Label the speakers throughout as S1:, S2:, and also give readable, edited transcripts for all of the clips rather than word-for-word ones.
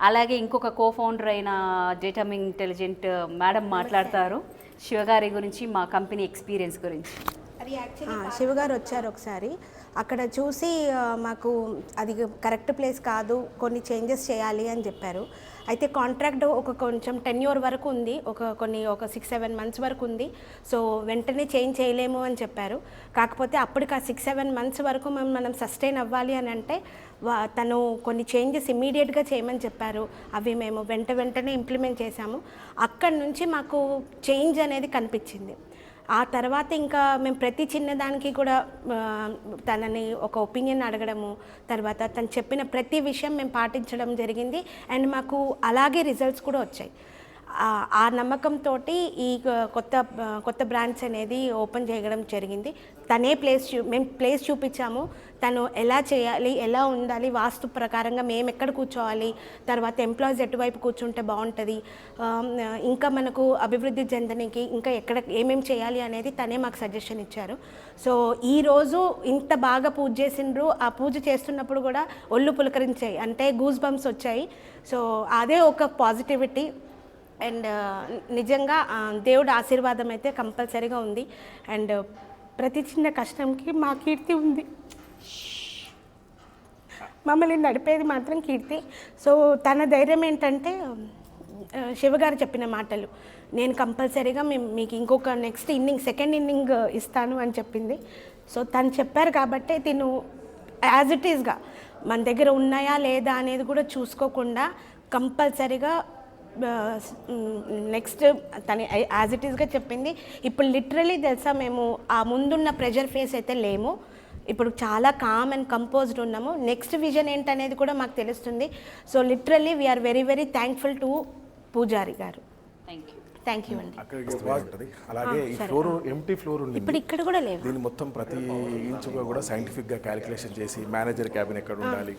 S1: అలాగే ఇంకొక co founder అయిన డేటమ్ ఇంటెలిజెంట్ మేడం మాట్లాడతారు శివగారి గురించి, మా కంపెనీ ఎక్స్పీరియన్స్ గురించి.
S2: శివగారు వచ్చారు ఒకసారి, అక్కడ చూసి మాకు అది కరెక్ట్ ప్లేస్ కాదు, కొన్ని చేంజెస్ చేయాలి అని చెప్పారు. అయితే కాంట్రాక్ట్ కొంచెం టెన్యూర్ వరకు ఉంది, ఒక 6-7 మంత్స్ వరకు ఉంది. సో వెంటనే చేంజ్ చేయలేము అని చెప్పారు. కాకపోతే అప్పటికి ఆ 6-7 మంత్స్ వరకు మనం సస్టైన్ అవ్వాలి అని అంటే తను కొన్ని చేంజెస్ ఇమ్మీడియట్గా చేయమని చెప్పారు. అవి మేము వెంటనే ఇంప్లిమెంట్ చేశాము. అక్కడి నుంచి మాకు చేంజ్ అనేది కనిపించింది. ఆ తర్వాత ఇంకా మేము ప్రతి చిన్నదానికి కూడా తనని ఒక ఒపీనియన్ అడగడము, తర్వాత తను చెప్పిన ప్రతి విషయం మేము పాటించడం జరిగింది. అండ్ మాకు అలాగే రిజల్ట్స్ కూడా వచ్చాయి. ఆ నమ్మకంతో ఈ కొత్త బ్రాండ్స్ అనేది ఓపెన్ చేయడం జరిగింది. తనే మేము ప్లేస్ చూపించాము, తను ఎలా చేయాలి, ఎలా ఉండాలి, వాస్తు ప్రకారంగా మేము ఎక్కడ కూర్చోవాలి, తర్వాత ఎంప్లాయీస్ ఎటువైపు కూర్చుంటే బాగుంటుంది, ఇంకా మనకు అభివృద్ధి చెందడానికి ఇంకా ఎక్కడ ఏమేమి చేయాలి అనేది తనే మాకు సజెషన్ ఇచ్చారు. సో ఈరోజు ఇంత బాగా పూజ చేసిండ్రు. ఆ పూజ చేస్తున్నప్పుడు కూడా ఒళ్ళు పులకరించాయి, అంటే గూస్ బంప్స్ వచ్చాయి. సో అదే ఒక పాజిటివిటీ. అండ్ నిజంగా దేవుడి ఆశీర్వాదం అయితే కంపల్సరీగా ఉంది. అండ్ ప్రతి చిన్న కష్టంకి మా కీర్తి ఉంది, మమ్మల్ని నడిపేది మాత్రం కీర్తి. సో తన ధైర్యం ఏంటంటే శివగారు చెప్పిన మాటలు, నేను కంపల్సరీగా మీకు ఇంకొక నెక్స్ట్ సెకండ్ ఇన్నింగ్ ఇస్తాను అని చెప్పింది. సో తను చెప్పారు కాబట్టి తిను యాజ్ ఇట్ ఈస్గా మన దగ్గర ఉన్నాయా లేదా అనేది కూడా చూసుకోకుండా కంపల్సరీగా నెక్స్ట్ తను యాజ్ ఇట్ ఈస్గా చెప్పింది. ఇప్పుడు లిటరలీ తెలుసా, మేము ఆ ముందున్న ప్రెషర్ ఫేస్ అయితే లేము. ఇప్పుడు చాలా కామ్ అండ్ కంపోజ్డ్ ఉన్నాము. నెక్స్ట్ విజన్ ఏంటనేది కూడా మాకు తెలుస్తుంది. So literally we are very thankful to Pujari గారు. థ్యాంక్ యూ అండి.
S3: అలాగే ఈ ఫ్లోర్ ఎంటీ ఫ్లోర్ ఉంది,
S2: ఇప్పుడు ఇక్కడ కూడా లేదు.
S3: దీన్ని మొత్తం ప్రతి ఇంచుగా కూడా సైంటిఫిక్గా క్యాలిక్యులేషన్ చేసి మేనేజర్ క్యాబిన్ ఎక్కడ ఉండాలి,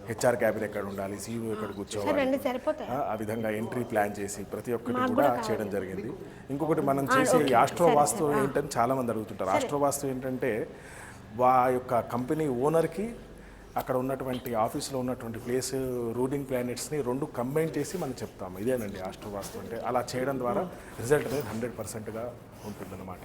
S3: హెచ్ఆర్ క్యాబిన్ ఎక్కడ ఉండాలి, సీఈఓ ఎక్కడ కూర్చోవాలి, ఆ విధంగా ఎంట్రీ ప్లాన్ చేసి ప్రతి ఒక్కటి కూడా చేయడం జరిగింది. ఇంకొకటి మనం చేసే ఆస్ట్రో వాస్తు ఏంటని చాలామంది అడుగుతుంటారు. ఆస్ట్రో వాస్తు ఏంటంటే యొక్క కంపెనీ ఓనర్కి అక్కడ ఉన్నటువంటి ఆఫీస్లో ఉన్నటువంటి ప్లేస్, రూలింగ్ ప్లానెట్స్ని 2 కంబైన్ చేసి మనం చెప్తాము. ఇదేనండి ఆస్ట్రో వాస్తు అంటే. అలా చేయడం ద్వారా రిజల్ట్ అనేది 100%గా ఉంటుందన్నమాట.